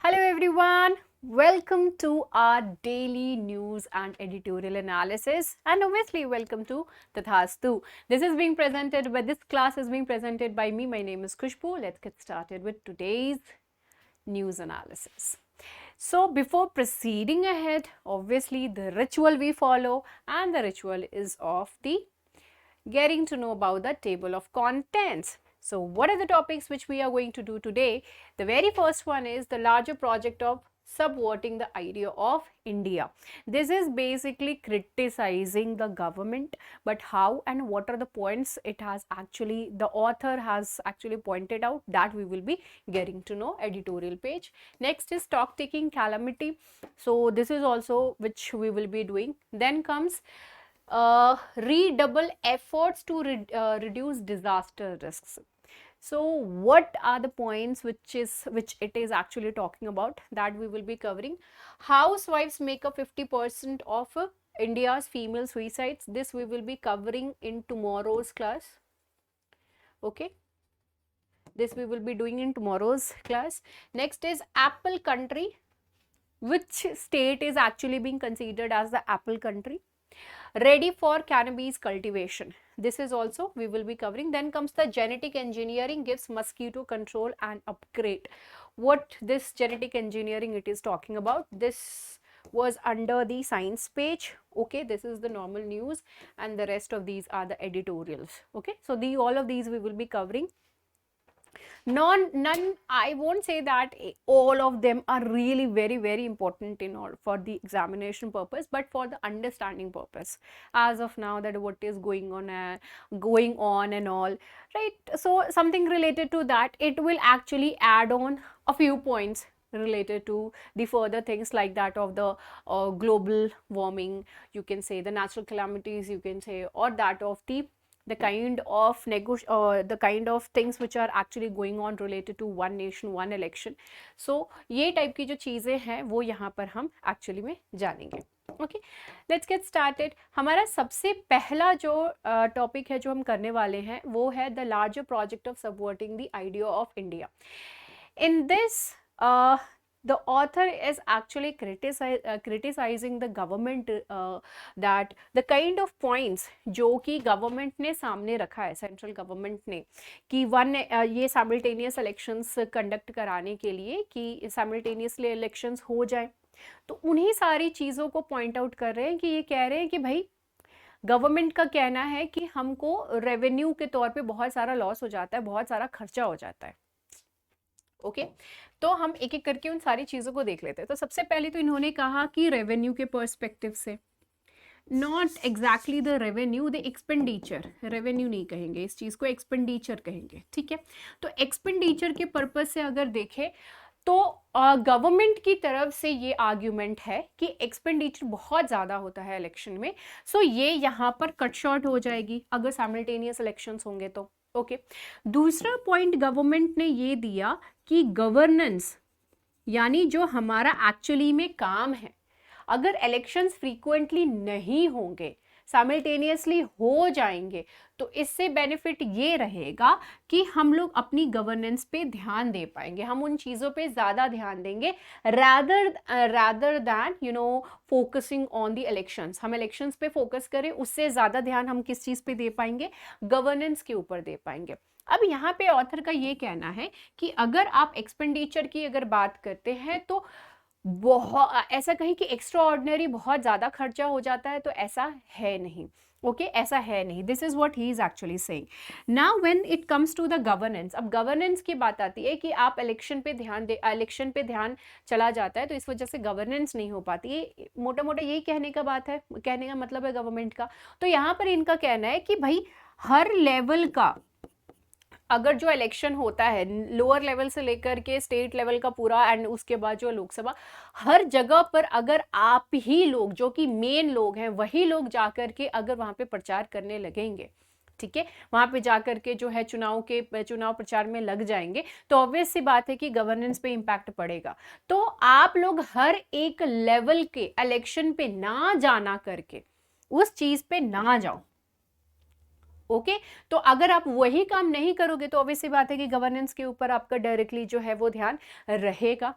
Hello everyone, welcome to our daily news and editorial analysis, and obviously welcome to Tathastu. This class is being presented by me. My name is Khushbu. Let's get started with today's news analysis. So before proceeding ahead, obviously the ritual we follow, and the ritual is of the getting to know about the table of contents. So what are the topics which we are going to do today? The very first one is the larger project of subverting the idea of India. This is basically criticizing the government, but how and what are the points it has actually, the author has actually pointed out, that we will be getting to know editorial page. Next is stock taking calamity. So this is also which we will be doing. Then comes redouble efforts to reduce disaster risks. So what are the points which it is actually talking about, that we will be covering. Housewives make up 50% of India's female suicides. This we will be covering in tomorrow's class. Okay, this we will be doing in tomorrow's class. Next is apple country. Which state is actually being considered as the apple country? Ready for cannabis cultivation. This is also we will be covering. Then comes the genetic engineering gives mosquito control and upgrade. What this genetic engineering it is talking about? This was under the science page. Okay, this is the normal news, and the rest of these are the editorials. Okay, so all of these we will be covering. None, I won't say that all of them are really very important in all for the examination purpose, but for the understanding purpose as of now, that what is going on and all, right? So something related to that, it will actually add on a few points related to the further things like that of the global warming, you can say the natural calamities, you can say, or that of the kind of things which are actually going on related to one nation one election. So ये type की जो चीज़ें हैं वो यहाँ पर हम actually में जानेंगे. Okay, let's get started. हमारा सबसे पहला जो टॉपिक है जो हम करने वाले हैं वो है the larger project of subverting the idea of India. In this, the author is actually criticizing the government, that the kind of points जो कि government ने सामने रखा है, central government ने, कि ये simultaneous elections conduct कराने के लिए, कि simultaneously elections हो जाए, तो उन्हीं सारी चीज़ों को point out कर रहे हैं कि ये कह रहे हैं कि भाई गवर्नमेंट का कहना है कि हमको रेवेन्यू के तौर पे बहुत सारा लॉस हो जाता है, बहुत सारा खर्चा हो जाता है. ओके, तो हम एक एक करके उन सारी चीज़ों को देख लेते हैं. तो सबसे पहले तो इन्होंने कहा कि रेवेन्यू के पर्सपेक्टिव से, not exactly the revenue, the expenditure, revenue नहीं कहेंगे इस चीज़ को, एक्सपेंडिचर कहेंगे. ठीक है, तो एक्सपेंडिचर के पर्पज से अगर देखें तो गवर्नमेंट की तरफ से ये आर्ग्यूमेंट है कि एक्सपेंडिचर बहुत ज़्यादा होता है इलेक्शन में. सो ये यहाँ पर कट शॉर्ट हो जाएगी अगर साइमल्टेनियस इलेक्शंस होंगे तो. ओके, दूसरा पॉइंट गवर्नमेंट ने ये दिया कि गवर्नेंस, यानी जो हमारा एक्चुअली में काम है, अगर इलेक्शंस फ्रीक्वेंटली नहीं होंगे, साइमल्टेनियसली हो जाएंगे, तो इससे बेनिफिट ये रहेगा कि हम लोग अपनी गवर्नेंस पे ध्यान दे पाएंगे, हम उन चीज़ों पे ज़्यादा ध्यान देंगे rather than focusing on the elections. हम इलेक्शंस पे फोकस करें, उससे ज़्यादा ध्यान हम किस चीज़ पे दे पाएंगे? गवर्नेंस के ऊपर दे पाएंगे. अब यहाँ पे ऑथर का ये कहना है कि अगर आप एक्सपेंडिचर की अगर बात करते हैं तो बहुत ऐसा कहीं कि एक्स्ट्रा ऑर्डिनरी बहुत ज़्यादा खर्चा हो जाता है, तो ऐसा है नहीं. ओके, ऐसा है नहीं. This is what he is actually saying. Now when it comes to the governance, अब गवर्नेंस की बात आती है कि आप इलेक्शन पे ध्यान चला जाता है, तो इस वजह से गवर्नेंस नहीं हो पाती. ये मोटा मोटा यही कहने का बात है, कहने का मतलब है गवर्नमेंट का. तो यहाँ पर इनका कहना है कि भाई हर लेवल का अगर जो इलेक्शन होता है, लोअर लेवल से लेकर के स्टेट लेवल का पूरा, एंड उसके बाद जो लोकसभा, हर जगह पर अगर आप ही लोग जो कि मेन लोग हैं वही लोग जाकर के अगर वहां पे प्रचार करने लगेंगे, ठीक है, वहां पे जाकर के जो है चुनाव प्रचार में लग जाएंगे, तो ऑब्वियस सी बात है कि गवर्नेंस पे इंपैक्ट पड़ेगा. तो आप लोग हर एक लेवल के इलेक्शन पे ना जाना करके उस चीज पे ना जाओ. ओके, तो अगर आप वही काम नहीं करोगे तो ऑब्वियसली बात है कि गवर्नेंस के ऊपर आपका डायरेक्टली जो है वो ध्यान रहेगा.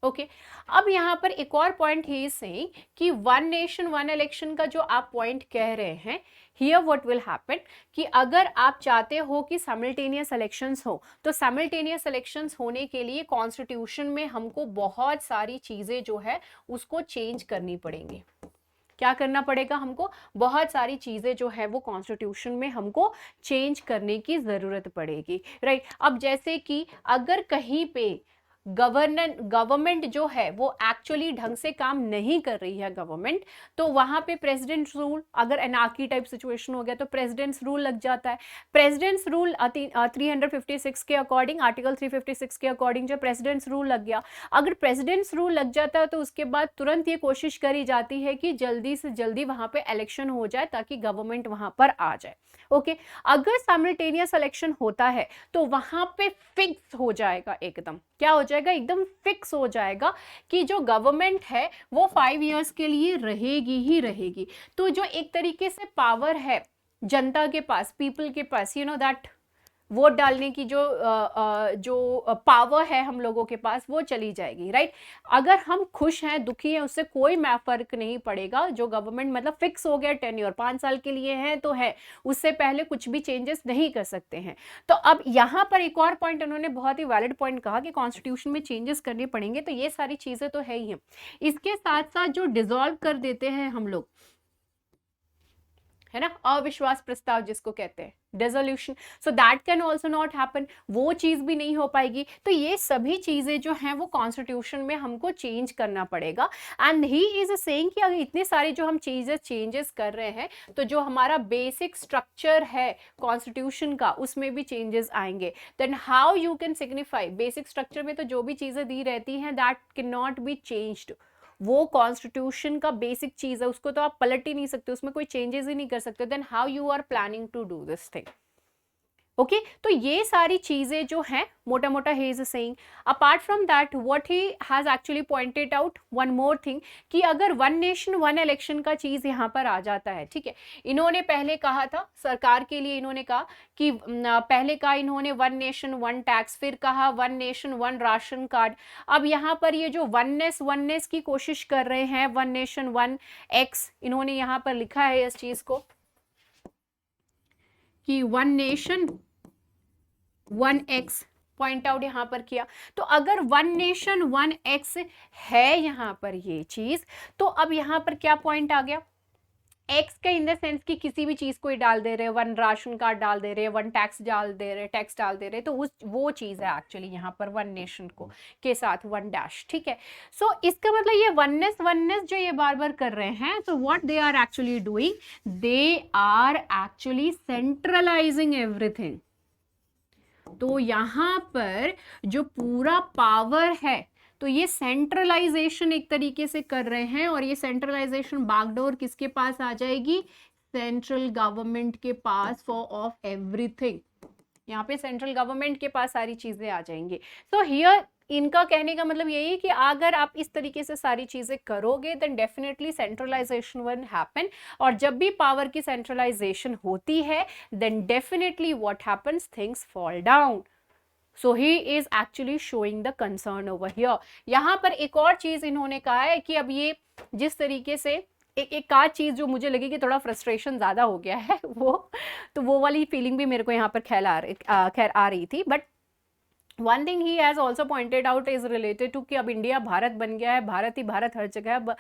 ओके अब यहाँ पर एक और पॉइंट ही इज सेइंग कि वन नेशन वन इलेक्शन का जो आप पॉइंट कह रहे हैं, हियर व्हाट विल हैपन कि अगर आप चाहते हो कि साइमल्टेनियस इलेक्शंस हो, तो साइमल्टेनियस इलेक्शंस होने के लिए कॉन्स्टिट्यूशन में हमको बहुत सारी चीजें जो है उसको चेंज करनी पड़ेंगी। क्या करना पड़ेगा हमको? बहुत सारी चीजें जो है वो कॉन्स्टिट्यूशन में हमको चेंज करने की जरूरत पड़ेगी, राइट। अब जैसे कि अगर कहीं पे गवर्नमेंट जो है वो एक्चुअली ढंग से काम नहीं कर रही है गवर्नमेंट, तो वहां पे प्रेसिडेंट रूल, अगर एनार्की टाइप सिचुएशन हो गया तो प्रेसिडेंट्स रूल लग जाता है। प्रेसिडेंट्स रूल 356 के अकॉर्डिंग, आर्टिकल 356 के अकॉर्डिंग जो प्रेसिडेंट्स रूल लग गया, अगर प्रेसिडेंट्स रूल लग जाता है तो उसके बाद तुरंत ये कोशिश करी जाती है कि जल्दी से जल्दी वहां पे इलेक्शन हो जाए ताकि गवर्नमेंट वहां पर आ जाए। ओके अगर साइमल्टेनियस इलेक्शन होता है तो वहां पे फिक्स हो जाएगा, एकदम क्या हो जाएगा, एकदम फिक्स हो जाएगा कि जो गवर्नमेंट है वो 5 इयर्स के लिए रहेगी ही रहेगी। तो जो एक तरीके से पावर है जनता के पास, पीपल के पास, यू नो दैट वोट डालने की जो पावर है हम लोगों के पास, वो चली जाएगी, राइट। अगर हम खुश हैं दुखी हैं उससे कोई फर्क नहीं पड़ेगा। जो गवर्नमेंट मतलब फिक्स हो गया टेन्योर 5 साल के लिए है तो है, उससे पहले कुछ भी चेंजेस नहीं कर सकते हैं। तो अब यहाँ पर एक और पॉइंट उन्होंने बहुत ही वैलिड पॉइंट कहा कि कॉन्स्टिट्यूशन में चेंजेस करने पड़ेंगे, तो ये सारी चीजें तो है ही है। इसके साथ साथ जो डिसॉल्व कर देते हैं हम लोग, है ना, अविश्वास प्रस्ताव जिसको कहते हैं, dissolution, so that can also not happen, वो चीज भी नहीं हो पाएगी। तो ये सभी चीजें जो हैं वो कॉन्स्टिट्यूशन में हमको चेंज करना पड़ेगा। एंड ही इज सेइंग कि अगर इतने सारे जो हम चेंजेस कर रहे हैं तो जो हमारा बेसिक स्ट्रक्चर है कॉन्स्टिट्यूशन का उसमें भी चेंजेस आएंगे। Then how you can signify, basic structure में तो जो भी चीजें दी रहती हैं that can not be changed, वो कॉन्स्टिट्यूशन का बेसिक चीज है, उसको तो आप पलट ही नहीं सकते, उसमें कोई चेंजेस ही नहीं कर सकते। Then how you are planning to do this thing. Okay तो ये सारी चीजें जो हैं मोटा मोटा he is saying. Apart from that what he has actually pointed out one more thing कि अगर वन नेशन वन इलेक्शन का चीज यहाँ पर आ जाता है, ठीक है, इन्होंने पहले कहा था सरकार के लिए, इन्होंने कहा कि पहले कहा इन्होंने वन नेशन वन टैक्स, फिर कहा one nation one ration card. अब यहाँ पर ये जो वननेस की कोशिश कर रहे हैं, वन नेशन वन एक्स, इन्होंने यहाँ पर लिखा है इस चीज को कि one nation one x point out यहां पर किया। तो अगर वन नेशन वन एक्स है यहां पर ये चीज, तो अब यहां पर क्या पॉइंट आ गया, एक्स का इन द सेंस कि किसी भी चीज को ही डाल दे रहे हैं, वन राशन कार्ड डाल दे रहे हैं, वन टैक्स डाल दे रहे हैं, टैक्स डाल दे रहे हैं, तो उस वो चीज है एक्चुअली यहाँ पर वन नेशन को के साथ वन डैश, ठीक है। सो इसका मतलब ये वननेस जो ये बार बार कर रहे हैं, तो what they are actually doing, they are actually centralising everything. तो यहाँ पर जो पूरा पावर है तो ये सेंट्रलाइजेशन एक तरीके से कर रहे हैं, और ये सेंट्रलाइजेशन बैकडोर किसके पास आ जाएगी, सेंट्रल गवर्नमेंट के पास फॉर ऑफ एवरीथिंग। यहाँ पे सेंट्रल गवर्नमेंट के पास सारी चीजें आ जाएंगी। तो हियर इनका कहने का मतलब यही है कि अगर आप इस तरीके से सारी चीजें करोगे then definitely centralisation will happen, और जब भी पावर की सेंट्रलाइजेशन होती है then definitely what happens, things fall down. So he is actually showing the concern over here. यहाँ पर एक और चीज इन्होंने कहा है कि अब ये जिस तरीके से एक आध चीज जो मुझे लगी कि थोड़ा फ्रस्ट्रेशन ज्यादा हो गया है वो वाली फीलिंग भी मेरे को यहाँ पर खैर आ रही थी। But one thing he has also pointed out is related to कि अब इंडिया भारत बन गया है, भारत ही भारत हर जगह है,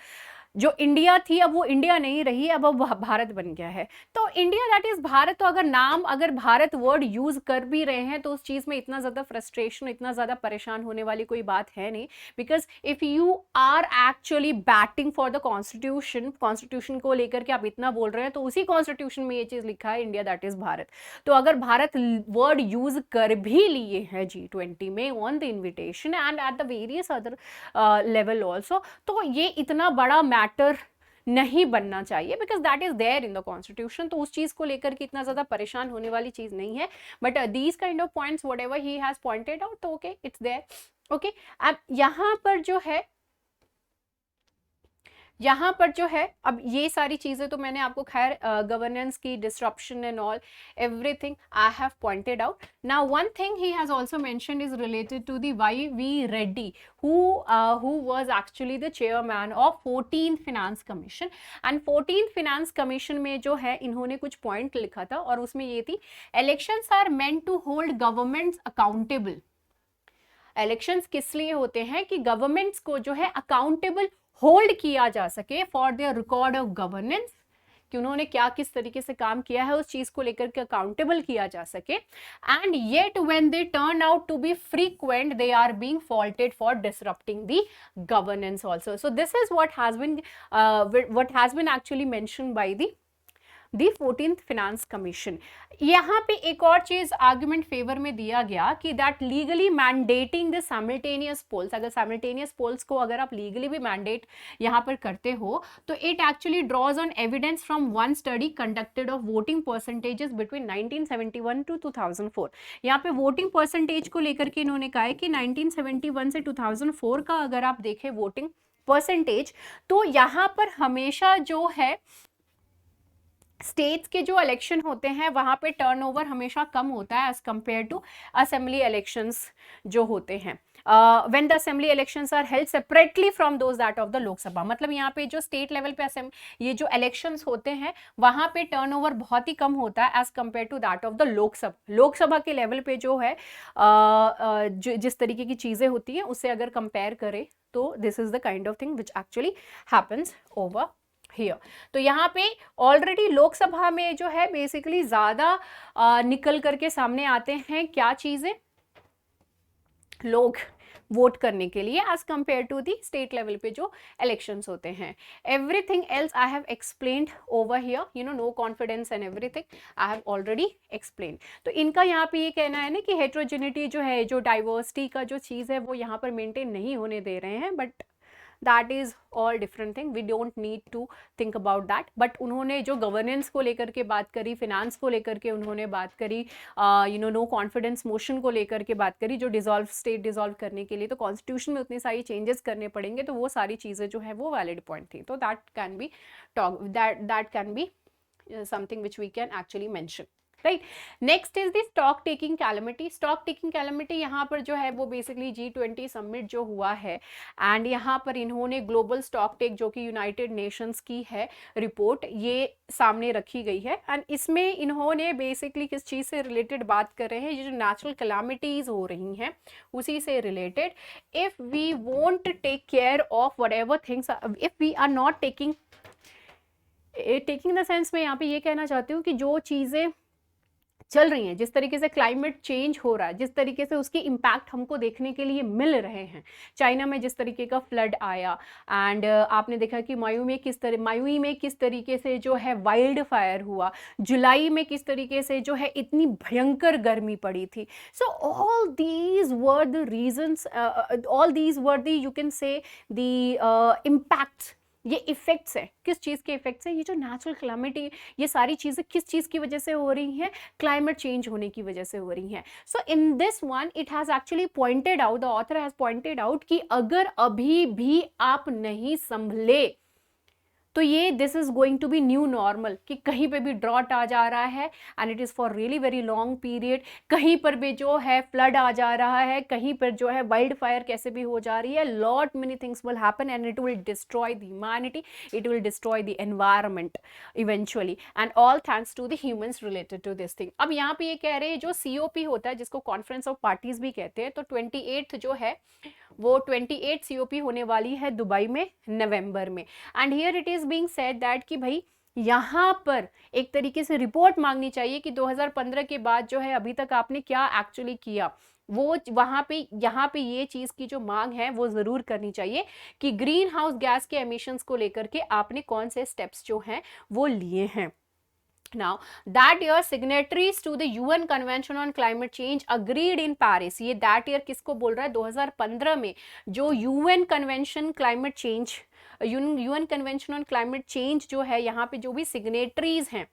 जो इंडिया थी अब वो इंडिया नहीं रही, अब भारत बन गया है। तो इंडिया दैट इज भारत, तो अगर नाम अगर भारत वर्ड यूज कर भी रहे हैं तो उस चीज में इतना ज्यादा फ्रस्ट्रेशन, इतना ज्यादा परेशान होने वाली कोई बात है नहीं, because if you are actually batting for the constitution को लेकर के आप इतना बोल रहे हैं, तो उसी कॉन्स्टिट्यूशन में ये चीज लिखा है इंडिया दैट इज भारत। तो अगर भारत वर्ड यूज कर भी लिए हैं G20 में on the invitation and at the various other level also, तो ये इतना बड़ा मैटर नहीं बनना चाहिए, because that is there in the constitution. तो उस चीज को लेकर के इतना ज्यादा परेशान होने वाली चीज नहीं है। But these kind of points what ever he has pointed out, तो ओके इट्स देयर। ओके अब यहां पर जो है यहाँ पर जो है, अब ये सारी चीजें तो मैंने आपको खैर गवर्नेंस की disruption and all everything I have pointed out. Now one thing he has also mentioned is related to the YV Reddy who was actually the chairman of 14th Finance Commission. And 14th Finance Commission में जो है इन्होंने कुछ point लिखा था और उसमें ये थी, elections are meant to hold governments accountable. Elections किस लिए होते हैं कि गवर्नमेंट्स को जो है अकाउंटेबल होल्ड किया जा सके for their record of governance, कि उन्होंने क्या किस तरीके से काम किया है उस चीज को लेकर के अकाउंटेबल किया जा सके. And yet when they turn out to be frequent they are being faulted for disrupting the governance also. So this is what has been actually mentioned by the 14th finance commission. यहाँ पे एक और चीज argument favour में दिया गया कि that legally mandating the simultaneous polls, अगर साइमल्टेनियस पोल्स को अगर आप लीगली भी मैंडेट यहाँ पर करते हो तो it actually draws on evidence from one study conducted of voting percentages between 1971 to 2004. यहाँ पे वोटिंग परसेंटेज को लेकर के इन्होंने कहा है कि 1971 से 2004 का अगर आप देखें वोटिंग परसेंटेज, तो यहाँ पर हमेशा जो है स्टेट्स के जो इलेक्शन होते हैं वहां पे टर्नओवर हमेशा कम होता है as compare to assembly elections जो होते हैं. When the assembly elections are held separately from those that of the Lok Sabha. मतलब यहाँ पे जो स्टेट लेवल पे ये जो इलेक्शंस होते हैं वहां पे टर्नओवर बहुत ही कम होता है as compare to that of the Lok Sabha. Lok Sabha के लेवल पे जो है जिस तरीके की चीजें होती हैं उससे अगर कंपेयर करें तो this is the kind of thing which actually happens over here. तो यहाँ पे ऑलरेडी लोकसभा में जो है बेसिकली ज्यादा निकल करके सामने आते हैं क्या चीजें, लोग वोट करने के लिए as compare to the state level पे जो इलेक्शंस होते हैं. Everything else I have explained over here, you know, no confidence and everything I have already explain. तो इनका यहाँ पे ये कहना है ना कि हेट्रोजेनिटी जो है, जो डाइवर्सिटी का जो चीज़ है वो यहाँ पर मेंटेन नहीं होने दे रहे हैं, but that is all different thing, we don't need to think about that. but उन्होंने जो गवर्नेंस को लेकर के बात करी, फिनांस को लेकर के उन्होंने बात करी, you know, no confidence motion को लेकर के बात करी, जो डिसॉल्व स्टेट डिसॉल्व करने के लिए तो कॉन्स्टिट्यूशन में उतनी सारी चेंजेस करने पड़ेंगे, तो वो सारी चीज़ें जो है वो वैलिड पॉइंट थी. तो that can be talk, that can be something which we can actually mention. Right. Next is the stock taking calamity. Stock taking calamity यहाँ पर जो है वो बेसिकली G20 समिट जो हुआ है एंड यहाँ पर इन्होंने ग्लोबल स्टॉक टेक जो कि यूनाइटेड नेशंस की है रिपोर्ट, ये सामने रखी गई है. एंड इसमें इन्होंने बेसिकली किस चीज़ से रिलेटेड बात कर रहे हैं, ये जो नेचुरल कैलामिटीज हो रही हैं उसी से related. If we won't take care of what ever things, if we are not taking the sense में यहाँ पे ये कहना चाहती हूँ कि जो चीज़ें चल रही हैं, जिस तरीके से क्लाइमेट चेंज हो रहा है, जिस तरीके से उसके इम्पैक्ट हमको देखने के लिए मिल रहे हैं, चाइना में जिस तरीके का फ्लड आया एंड आपने देखा कि मायुई में किस तरीके से जो है वाइल्ड फायर हुआ, जुलाई में किस तरीके से जो है इतनी भयंकर गर्मी पड़ी थी. So all these were the reasons, all these were the, you can say, the impacts, ये इफेक्ट्स है. किस चीज़ के इफेक्ट्स है, ये जो नेचुरल क्लाइमेटी, ये सारी चीज़ें किस चीज़ की वजह से हो रही हैं, क्लाइमेट चेंज होने की वजह से हो रही हैं. So in this one it has actually pointed out, the author has pointed out कि अगर अभी भी आप नहीं संभले तो ये this is going to be new normal, कि कहीं पे भी ड्रॉट आ जा रहा है and it is for really very long period, कहीं पर भी जो है फ्लड आ जा रहा है, कहीं पर जो है वाइल्ड फायर कैसे भी हो जा रही है, lot many things will happen and it will destroy the humanity, it will destroy the environment eventually, and all thanks to the humans related to this thing. अब यहाँ पे ये कह रहे हैं जो COP होता है, जिसको कॉन्फ्रेंस ऑफ पार्टीज भी कहते हैं, तो 28th जो है वो 28 COP होने वाली है दुबई में नवंबर में. And here it is being said that कि भाई यहाँ पर एक तरीके से रिपोर्ट मांगनी चाहिए कि 2015 के बाद जो है अभी तक आपने क्या एक्चुअली किया, वो वहाँ पे ये चीज़ की जो मांग है वो ज़रूर करनी चाहिए कि ग्रीन हाउस गैस के एमिशंस को लेकर के आपने कौन से स्टेप्स जो हैं वो लिए हैं. Now, that year signatories to the UN Convention on Climate Change agreed in Paris. ये that year किसको बोल रहा है, 2015 में जो UN Convention Climate Change, UN Convention on Climate Change जो है, यहाँ पे जो भी सिग्नेटरीज हैं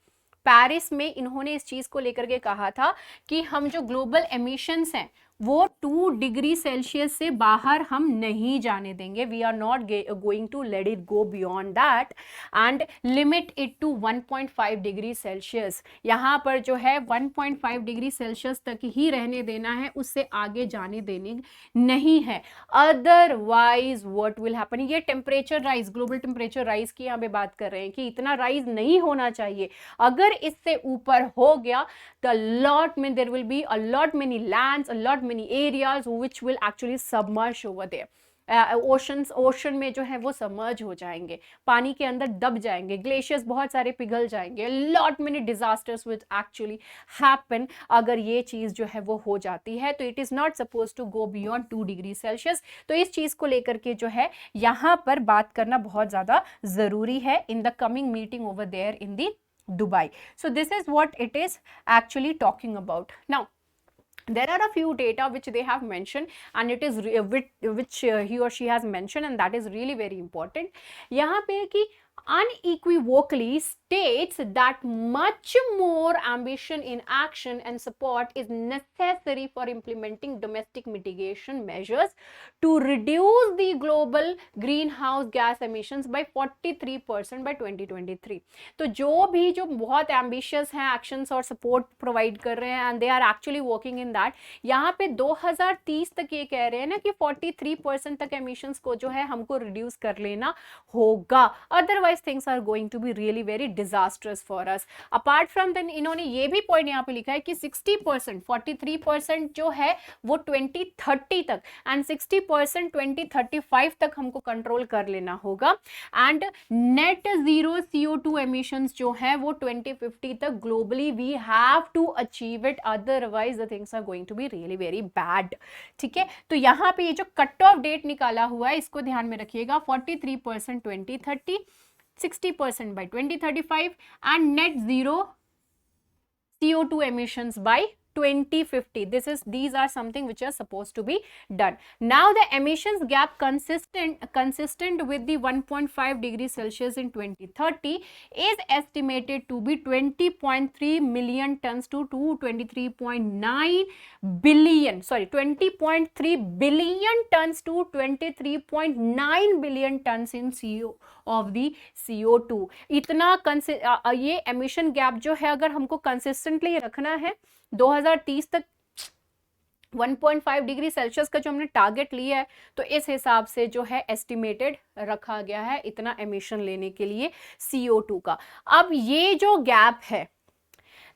पेरिस में, इन्होंने इस चीज़ को लेकर के कहा था कि हम जो ग्लोबल एमिशंस हैं वो 2 डिग्री सेल्सियस से बाहर हम नहीं जाने देंगे. We are not going to let it go beyond that and limit it to 1.5 degree Celsius. यहाँ पर जो है 1.5 डिग्री सेल्सियस तक ही रहने देना है, उससे आगे जाने देने नहीं है. अदरवाइज व्हाट विल हैपन, ये temperature rise, global temperature rise की यहाँ पे बात कर रहे हैं कि इतना राइज नहीं होना चाहिए. अगर इससे ऊपर हो गया, the lot mean there will be a lot many lands, a lot many areas which will actually submerge over there. Ocean में जो है वो सबमर्ज हो जाएंगे, पानी के अंदर दब जाएंगे, ग्लेशियर्स बहुत सारे पिघल जाएंगे. Lot many disasters which actually happen अगर ये चीज जो है वो हो जाती है. तो it is not suppose to go beyond 2 degree Celsius. तो इस चीज को लेकर के जो है यहाँ पर बात करना बहुत ज्यादा जरूरी है in the coming meeting over there in the Dubai. So this is what it is actually talking about. Now there are a few data which they have mentioned and it is which he or she has mentioned, and that is really very important. यहाँ पे कि unequivocally states that much more ambition in action and support is necessary for implementing domestic mitigation measures to reduce the global greenhouse gas emissions by 43% by 2023. तो जो बहुत ambitious हैं actions और support provide कर रहे हैं and they are actually working in that, यहाँ पे 2030 तक ये कह रहे हैं ना कि 43% तक emissions को जो है हमको reduce कर लेना होगा. Otherwise things are going to be really very disastrous for us. Apart from then इन्होंने ये भी पॉइंट यहाँ पे लिखा है कि 60%, 43% जो है वो 2030 तक एंड 60% 2035 तक हमको कंट्रोल कर लेना होगा. And net zero CO2 emissions जो है वो 2050 तक globally we have to achieve it, otherwise the things are going to be really very bad. ठीक है, तो यहाँ पे ये जो कट ऑफ डेट निकाला हुआ है इसको ध्यान में रखिएगा. 43% 2030, 60% by 2035 and net zero CO2 emissions by 2050. These are something which are supposed to be done. Now the emissions gap consistent with the 1.5 degree Celsius in 2030 is estimated to be 20.3 million tons to 23.9 billion, 20.3 billion tons to 23.9 billion tons in CO2. इतना ये emission gap जो है अगर हमको consistently रखना है 2030 तक 1.5 degree Celsius का जो हमने टारगेट लिया है, तो इस हिसाब से जो है एस्टिमेटेड रखा गया है इतना एमिशन लेने के लिए CO2 का. अब ये जो गैप है,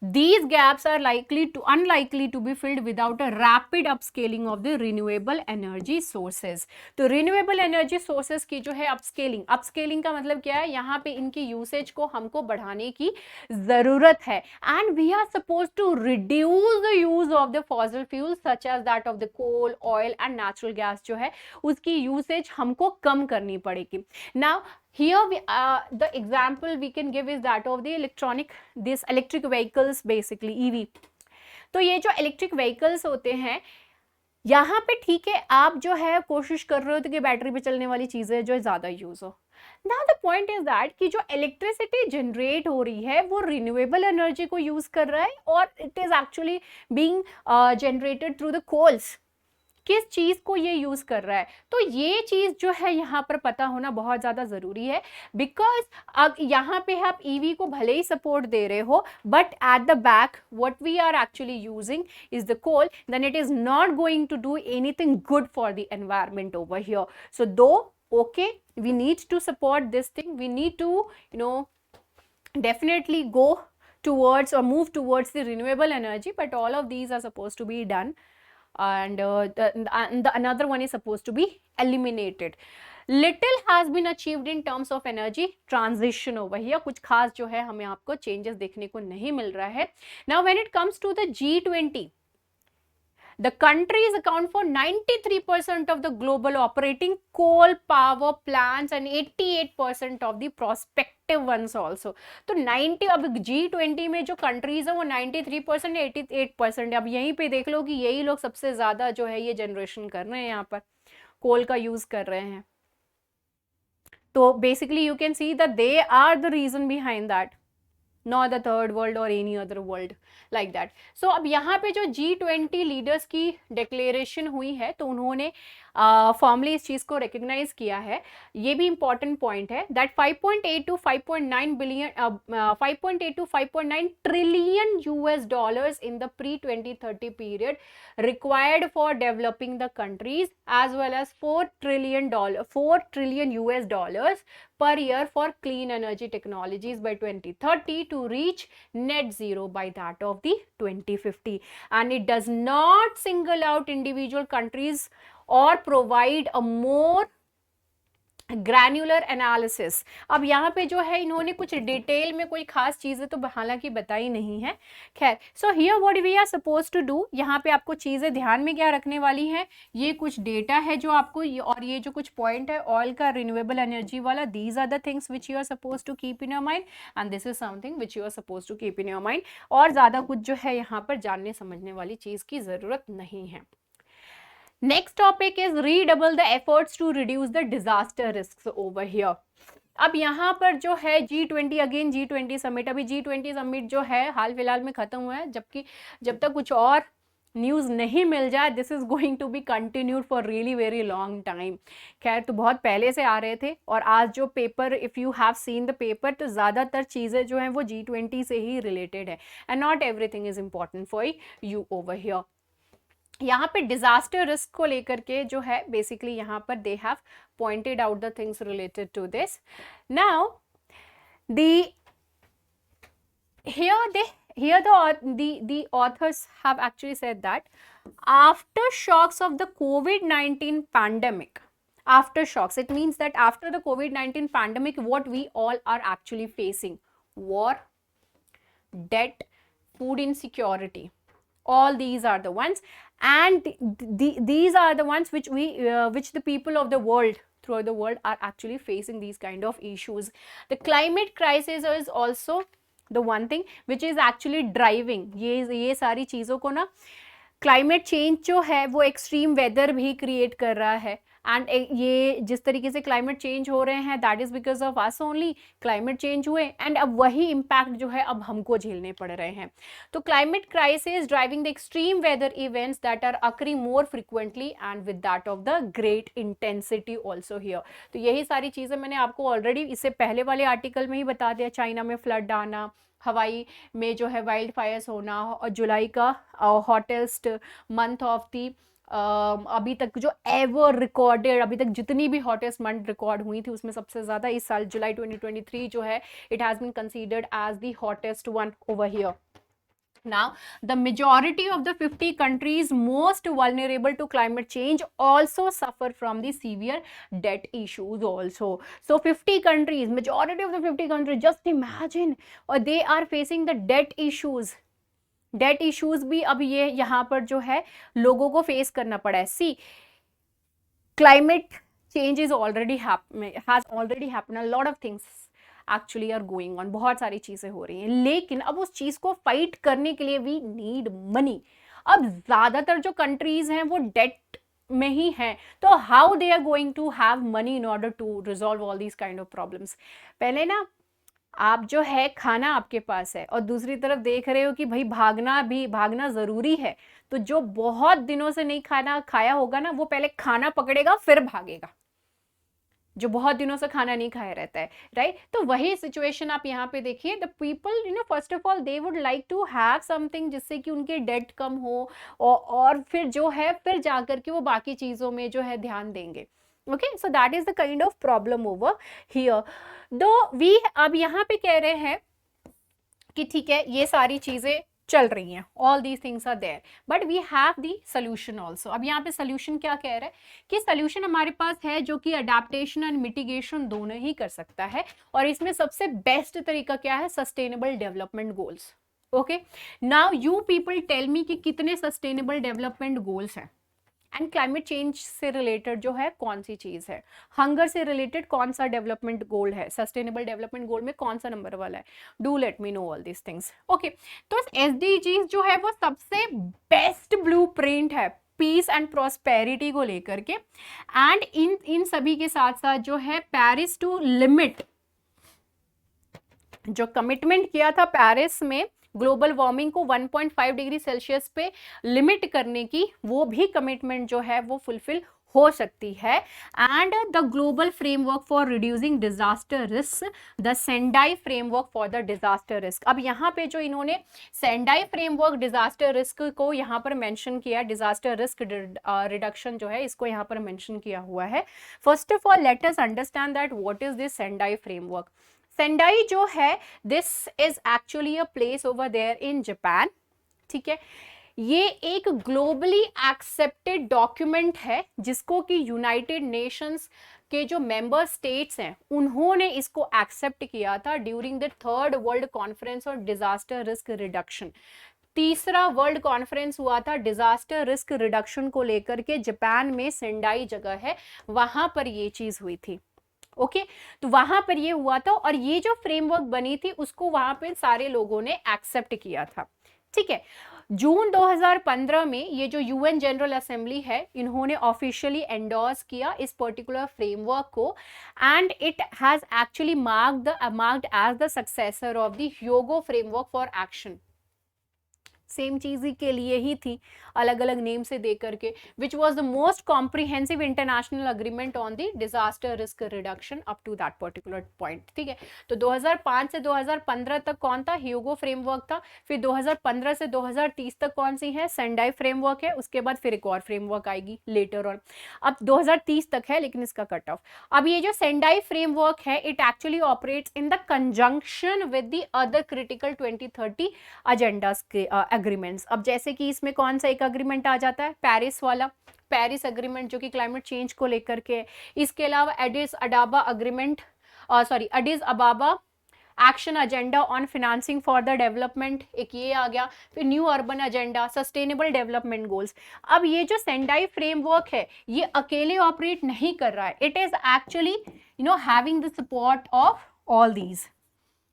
these gaps are unlikely to be filled without a rapid upscaling of the renewable energy sources. तो renewable energy sources की जो है upscaling का मतलब क्या है, यहाँ पे इनकी यूसेज को हमको बढ़ाने की जरूरत है. and we are supposed to reduce the use of the fossil fuels such as that of the coal, oil and natural gas जो है उसकी यूसेज हमको कम करनी पड़ेगी. now here the example we can give is that of the electric vehicles, basically EV. तो ये जो electric vehicles होते हैं यहाँ पे ठीक है, आप जो है कोशिश कर रहे हो तो कि बैटरी पे चलने वाली चीजें जो ज्यादा यूज हो. Now the point is that कि जो इलेक्ट्रिसिटी जनरेट हो रही है वो रिन्यूएबल एनर्जी को यूज कर रहा है और it is actually being generated through the coals. किस चीज को ये यूज कर रहा है, तो ये चीज जो है यहाँ पर पता होना बहुत ज्यादा जरूरी है. बिकॉज अब यहाँ पे आप ईवी को भले ही सपोर्ट दे रहे हो, but at the back what we are actually using is the coal, then it is not going to do anything good for the environment over here. So though okay, we need to support this thing, we need to definitely go towards or move towards the renewable energy, but all of these are supposed to be done. And another one is supposed to be eliminated. Little has been achieved in terms of energy transition over here. कुछ खास जो है हमें आपको changes देखने को नहीं मिल रहा है. Now when it comes to the G20, the countries account for 93% of the global operating coal power plants and 88% of the prospective ones also. तो 90, अब G20 में जो कंट्रीज है वो 93% 88%. अब यहीं पे देख लो कि यही लोग सबसे ज्यादा जो है ये जनरेशन कर रहे हैं, यहाँ पर कोल का यूज कर रहे हैं. तो basically you can see that they are the reason behind that. Not the third world और any other world like that. So अब यहाँ पे जो G20 लीडर्स की डिक्लेरेशन हुई है तो उन्होंने फॉर्मली इस चीज को रिकग्नाइज किया है. ये भी इंपॉर्टेंट पॉइंट है that 5.8 to 5.9 billion 5.8 to 5.9 trillion US dollars in the pre-2030 period required for developing the countries, as well as $4 trillion US dollars per year for clean energy technologies by 2030 to reach net zero by that of the 2050. And it does not single out individual countries or provide a more granular analysis. अब यहाँ पे जो है इन्होंने कुछ detail में कोई खास चीजें तो हालांकि बताई नहीं है. खैर, so here what we are suppose to do, यहाँ पे आपको चीजें ध्यान में क्या रखने वाली है, ये कुछ डेटा है जो आपको, और ये जो कुछ पॉइंट है ऑयल का, रिन्यूएबल एनर्जी वाला, these are the things which you are suppose to keep in your mind and this is something which you are suppose to keep in your mind. और ज्यादा कुछ जो है यहाँ पर जानने समझने वाली चीज की जरूरत नहीं है. Next topic is redouble the efforts to reduce the disaster risks over here. अब यहाँ पर जो है G20 अगेन G20 समिट, अभी G20 समिट जो है हाल फिलहाल में खत्म हुआ है, जबकि जब तक कुछ और न्यूज़ नहीं मिल जाए this is going to be continued for really very long time. खैर, तो बहुत पहले से आ रहे थे और आज जो paper, if you have seen the paper, तो ज़्यादातर चीज़ें जो हैं वो G20 से ही रिलेटेड है and not everything is important for you over here. यहाँ पे डिजास्टर रिस्क को लेकर के जो है बेसिकली यहाँ पर they have pointed out the things related to this. Now the authors have actually said that after shocks of the COVID-19 pandemic, aftershocks, it means that after the COVID-19 pandemic, what we all are actually facing: war, debt, food insecurity. All these are the ones, and these are the ones which which the people of the world, throughout the world, are actually facing these kind of issues. The climate crisis is also the one thing which is actually driving ये सारी चीज़ों को ना. Climate change जो है वो extreme weather भी create कर रहा है, एंड ये जिस तरीके से क्लाइमेट चेंज हो रहे हैं that is because of us only. Climate change हुए एंड अब वही इम्पैक्ट जो है अब हमको झेलने पड़ रहे हैं. तो climate crisis driving the extreme weather events that are occurring more frequently and with that of the great intensity also here. तो यही सारी चीज़ें मैंने आपको ऑलरेडी इससे पहले वाले आर्टिकल में ही बता दिया. चाइना में फ्लड आना, हवाई में जो है वाइल्ड फायर्स होना, और जुलाई का हॉटेस्ट मंथ ऑफ दी अभी तक जो एवर रिकॉर्डेड, अभी तक जितनी भी हॉटेस्ट मंथ रिकॉर्ड हुई थी उसमें सबसे ज़्यादा इस साल जुलाई 2023 जो है it has been considered as the hottest one over here. Now, the majority of the 50 countries most vulnerable to climate change also suffer from the severe debt issues also. So 50 countries, majority of the 50 countries, just imagine, or they are facing the debt issues. Debt issues भी अब ये यहाँ पर जो है लोगों को face करना पड़ा है. See, climate change is already has already happen, a lot of things actually are going on, बहुत सारी चीजें हो रही हैं, लेकिन अब उस चीज को फाइट करने के लिए वी नीड मनी. अब ज्यादातर जो कंट्रीज हैं वो डेट में ही हैं, तो how they are going to have money in order to resolve all these kind of problems. पहले ना आप जो है खाना आपके पास है और दूसरी तरफ देख रहे हो कि भाई भागना ज़रूरी है, तो जो बहुत दिनों से नहीं खाना खाया होगा ना वो पहले खाना पकड़ेगा फिर भागेगा, जो बहुत दिनों से खाना नहीं खाया रहता है, राइट. तो वही सिचुएशन आप यहाँ पे देखिए. The people first of all they would like to have something जिससे कि उनके डेट कम हो, और फिर जो है फिर जाकर के वो बाकी चीज़ों में जो है ध्यान देंगे. Okay, so that is the kind of problem over here. Though we अब यहाँ पे कह रहे हैं कि ठीक है ये सारी चीज़ें चल रही हैं, all these things are there, but we have the solution also. अब यहाँ पे solution क्या कह रहा है कि solution हमारे पास है जो कि adaptation and mitigation दोनों ही कर सकता है, और इसमें सबसे बेस्ट तरीका क्या है, sustainable development goals. Okay, now you people tell me कि कितने sustainable development goals हैं, एंड क्लाइमेट चेंज से रिलेटेड जो है कौन सी चीज़ है, हंगर से रिलेटेड कौन सा डेवलपमेंट गोल है, सस्टेनेबल डेवलपमेंट गोल में कौन सा नंबर वाला है. Do let me know all this things. Okay, तो SDGs जो है वो सबसे बेस्ट ब्लूप्रिंट है पीस एंड प्रॉस्पेरिटी को लेकर के, एंड इन सभी के साथ साथ जो है पेरिस टू लिमिट जो कमिटमेंट किया था पेरिस में ग्लोबल वार्मिंग को 1.5 डिग्री सेल्सियस पे लिमिट करने की, वो भी कमिटमेंट जो है वो फुलफिल हो सकती है। And the global framework for reducing disaster risk, the Sendai framework for the disaster risk. अब यहाँ पे जो इन्होंने सेंडाई फ्रेमवर्क डिजास्टर रिस्क को यहाँ पर मेंशन किया, डिजास्टर रिस्क रिडक्शन जो है इसको यहाँ पर मेंशन किया हुआ है। First of all let us understand that what is this Sendai framework. Sendai जो है this is actually a place over there in Japan, ठीक है। ये एक ग्लोबली एक्सेप्टेड डॉक्यूमेंट है जिसको कि यूनाइटेड नेशंस के जो मेंबर स्टेट्स हैं उन्होंने इसको एक्सेप्ट किया था during the 3rd world conference on disaster risk reduction. तीसरा वर्ल्ड कॉन्फ्रेंस हुआ था डिजास्टर रिस्क रिडक्शन को लेकर के, जापान में सेंडाई जगह है, वहां पर ये चीज हुई थी। ओके तो वहां पर ये हुआ था और ये जो फ्रेमवर्क बनी थी उसको वहां पे सारे लोगों ने एक्सेप्ट किया था, ठीक है। जून 2015 में ये जो यूएन जनरल असेंबली है इन्होंने ऑफिशियली एंडोर्स किया इस पर्टिकुलर फ्रेमवर्क को, and it has actually marked as the successor of the Hyogo framework for action. Same चीज ही के लिए ही थी, अलग अलग नेम से दे करके, which was the most comprehensive international agreement on the disaster risk reduction up to that particular point, ठीक है। तो 2005 से 2015 तक कौन था, ह्यूगो फ्रेमवर्क था। फिर 2015 से 2030 तक कौन सी है, सेंडाई फ्रेमवर्क है। उसके बाद फिर एक और फ्रेमवर्क आएगी लेटर ऑन, अब 2030 तक है लेकिन इसका कट ऑफ। अब ये जो सेंडाई फ्रेमवर्क है it actually operates in the conjunction with the other critical 2030 agendas के अग्रीमेंट्स। अब जैसे कि इसमें कौन सा एक अग्रीमेंट आ जाता है, पेरिस वाला, पेरिस अग्रीमेंट जो कि क्लाइमेट चेंज को लेकर के। इसके अलावा Aedes अबाबा agreement, Aedes अबाबा action agenda on financing for the development, एक ये आ गया। फिर new urban agenda, sustainable development goals. अब ये जो सेंडाई फ्रेमवर्क है ये अकेले ऑपरेट नहीं कर रहा है, it is actually having the support of all these,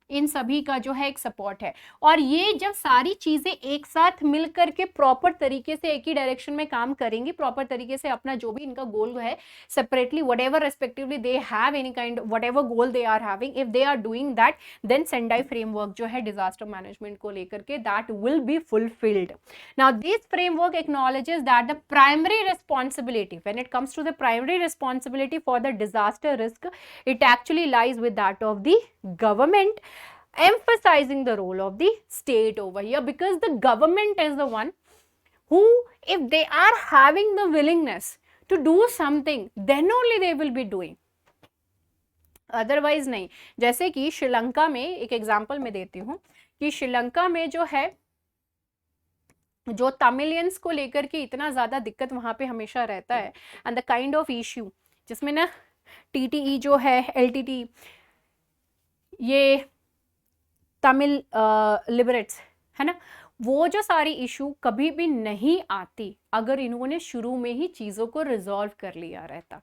इन सभी का जो है एक सपोर्ट है। और ये जब सारी चीजें एक साथ मिलकर के प्रॉपर तरीके से एक ही डायरेक्शन में काम करेंगी, प्रॉपर तरीके से अपना जो भी इनका गोल है separately whatever respectively they have any kind whatever goal they are having, if they are doing that then Sendai framework जो है डिजास्टर मैनेजमेंट को लेकर के that will be fulfilled. Now this framework acknowledges that the primary responsibility when it comes to the primary responsibility for the disaster risk it actually lies with that of the government, emphasizing the role of the state over here, because the government is the one who, if they are having the willingness to do something, then only they will be doing, otherwise नहीं। जैसे कि श्रीलंका में एक example मैं देती हूँ कि श्रीलंका में जो है जो तमिलियंस को लेकर के इतना ज़्यादा दिक्कत वहाँ पे हमेशा रहता है, and the kind of issue जिसमें ना टीटीई जो है, एलटीटी, ये तमिल लिबरेट्स है ना, वो जो सारी इशू कभी भी नहीं आती अगर इन्होंने शुरू में ही चीज़ों को रिजॉल्व कर लिया रहता,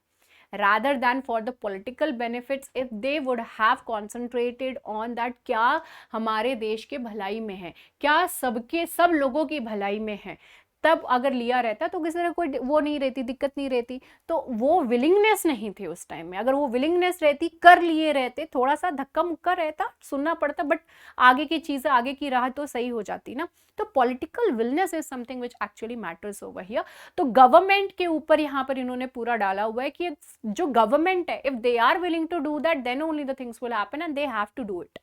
rather than for the political benefits, if they would have concentrated on that क्या हमारे देश के भलाई में है, क्या सब लोगों की भलाई में है, तब अगर लिया रहता तो किसी तरह कोई वो नहीं रहती, दिक्कत नहीं रहती। तो वो विलिंगनेस नहीं थी उस टाइम में, अगर वो विलिंगनेस रहती, कर लिए रहते, थोड़ा सा धक्का मुक्का रहता, सुनना पड़ता, बट आगे की चीज़ें, आगे की राह तो सही हो जाती ना। तो political wellness is something which actually matters over here. तो गवर्नमेंट के ऊपर यहाँ पर इन्होंने पूरा डाला हुआ है कि जो गवर्नमेंट है, if they are willing to do that then only the things will happen and they have to do it.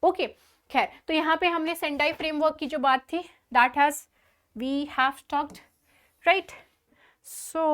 Okay, खैर, तो यहाँ पे हमने सेंडाई फ्रेमवर्क की जो बात थी that has we have talked, right? So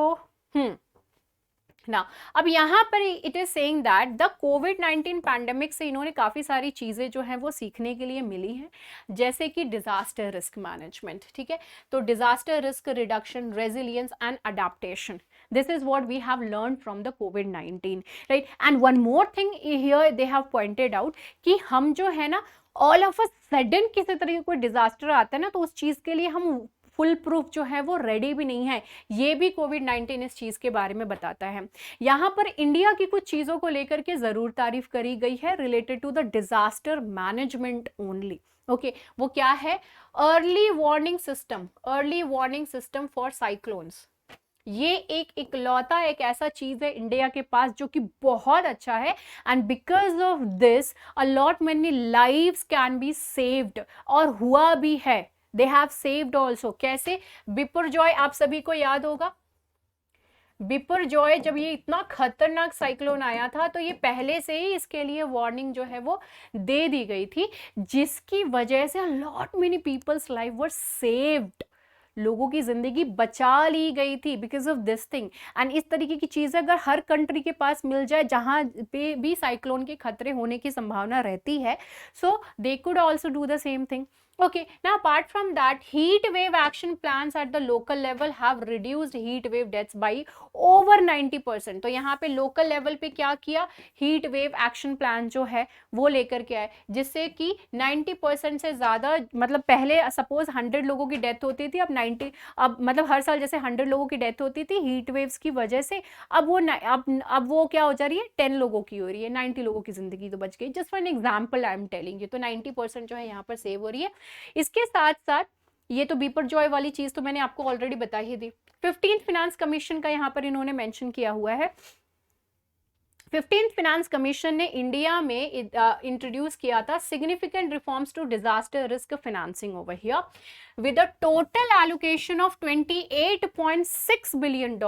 now अब यहाँ पर it is saying that the COVID-19 pandemic से इन्होंने काफ़ी सारी चीज़ें जो हैं वो सीखने के लिए मिली हैं, जैसे कि डिज़ास्टर रिस्क मैनेजमेंट, ठीक है। तो disaster risk reduction, resilience and adaptation, this is what we have learned from the COVID-19, right? And one more thing here they have pointed out कि हम जो है ना ऑल ऑफ अ सडन किसी तरह का कोई डिजास्टर आता है ना, तो उस चीज के लिए हम फुल प्रूफ जो है वो रेडी भी नहीं है। ये भी कोविड-19 इस चीज के बारे में बताता है। यहाँ पर इंडिया की कुछ चीजों को लेकर के जरूर तारीफ करी गई है related to the disaster management only. Okay, वो क्या है, early warning system for cyclones, ये एक इकलौता एक ऐसा चीज है इंडिया के पास जो कि बहुत अच्छा है, and because of this a lot many lives can be saved, और हुआ भी है, दे हैव सेव्ड ऑल्सो। कैसे? बिपरजॉय आप सभी को याद होगा, बिपरजॉय जब ये इतना खतरनाक साइक्लोन आया था तो ये पहले से ही इसके लिए वार्निंग जो है वो दे दी गई थी, जिसकी वजह से लॉट मेनी पीपल्स लाइफ वर सेव्ड, लोगों की जिंदगी बचा ली गई थी because of this thing. And इस तरीके की चीजें अगर हर कंट्री के पास मिल जाए जहां पे भी साइक्लोन के खतरे होने की संभावना रहती है, so they could also do the same thing. Okay, now apart from that, heat wave action plans at the local level have reduced heat wave deaths by over 90%। तो यहाँ पे लोकल लेवल पे क्या किया, हीट वेव एक्शन प्लान जो है वो लेकर के आए, जिससे कि 90% से ज्यादा, मतलब पहले सपोज 100 लोगों की डेथ होती थी, अब 90, अब मतलब हर साल जैसे 100 लोगों की डेथ होती थी हीट वेव्स की वजह से, अब वो क्या हो जा रही है, 10 लोगों की हो रही है, 90 लोगों की जिंदगी तो बच गई। Just for an example I am telling you, तो 90% जो है यहाँ पर सेव हो रही है। इसके साथ साथ ये तो बीपर जॉय वाली चीज तो मैंने आपको ऑलरेडी बता ही दी। 15th फिनेंस कमीशन का यहाँ पर इन्होंने मेंशन किया हुआ है। 15th फिनेंस कमीशन ने इंडिया में इंट्रोड्यूस किया था significant reforms to disaster risk financing over here with a total allocation of $28.6 billion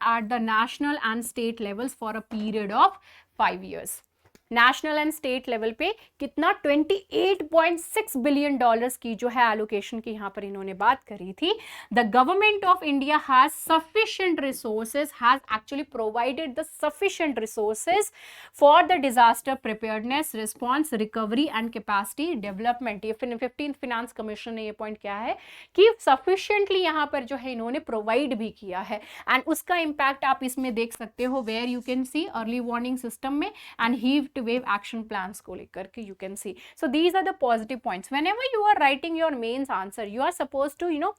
at the national and state levels for a period of 5 years। National and state level पे कितना, 28.6 billion dollars की जो है allocation की यहाँ पर इन्होंने बात करी थी। The government of India has sufficient resources, has actually provided the sufficient resources for the disaster preparedness, response, recovery and capacity development. ये 15th फिनेंस कमीशन ने ये पॉइंट किया है कि सफिशिएंटली यहाँ पर जो है इन्होंने प्रोवाइड भी किया है, एंड उसका इम्पैक्ट आप इसमें देख सकते हो, where you can see early warning system में and heat wave action plans को लेकर के you can see. So these are the positive points. Whenever you are writing your mains answer, you are suppose to